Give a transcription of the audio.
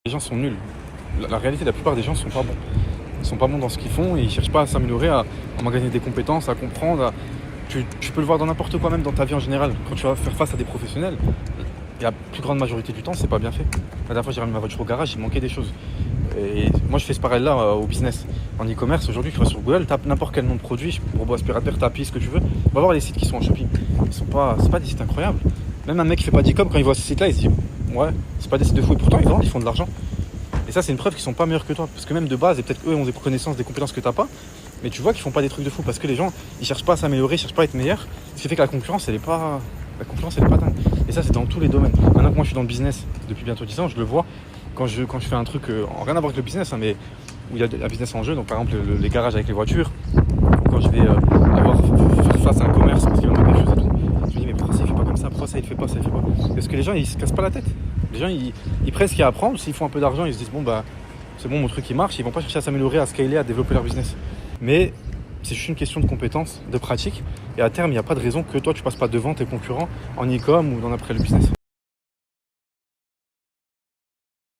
Les gens sont nuls. La réalité, la plupart des gens sont pas bons. Ils sont pas bons dans ce qu'ils font et ils cherchent pas à s'améliorer, à emmagasiner des compétences, à comprendre. Tu peux le voir dans n'importe quoi, même dans ta vie en général. Quand tu vas faire face à des professionnels, la plus grande majorité du temps, c'est pas bien fait. La dernière fois, j'ai ramené ma voiture au garage, il manquait des choses. Et moi, je fais ce parallèle-là au business. En e-commerce, aujourd'hui, tu vas sur Google, tape n'importe quel nom de produit, robot aspirateur, tapis, ce que tu veux. Va voir les sites qui sont en Shopee. C'est pas des sites incroyables. Même un mec qui fait pas d'e-com, quand il voit ces sites-là, il se dit ouais, c'est pas des sites de fou. Et pourtant, ils vendent, ils font de l'argent. Et ça, c'est une preuve qu'ils sont pas meilleurs que toi. Parce que même de base, et peut-être eux ont des connaissances, des compétences que t'as pas, mais tu vois qu'ils font pas des trucs de fou. Parce que les gens, ils cherchent pas à s'améliorer, ils cherchent pas à être meilleurs. Ce qui fait que la concurrence, elle est pas dingue. Et ça, c'est dans tous les domaines. Maintenant que moi, je suis dans le business depuis bientôt 10 ans, je le vois quand je fais un truc, en rien à voir avec le business, hein, mais où il y a un business en jeu. Donc, par exemple, les garages avec les voitures. Quand je vais faire face à un commerce parce qu'il va me quelque chose et tout, je me dis, mais pourquoi ça il fait pas comme ça? Pourquoi ça il fait pas? Parce que les gens, ils se cassent pas la tête. Les gens, ils prennent ce qu'il y a à apprendre. S'ils font un peu d'argent, ils se disent, bon, bah, c'est bon, mon truc il marche. Ils vont pas chercher à s'améliorer, à scaler, à développer leur business. Mais c'est juste une question de compétences, de pratique. Et à terme, il n'y a pas de raison que toi, tu passes pas devant tes concurrents en e-com ou dans après le business.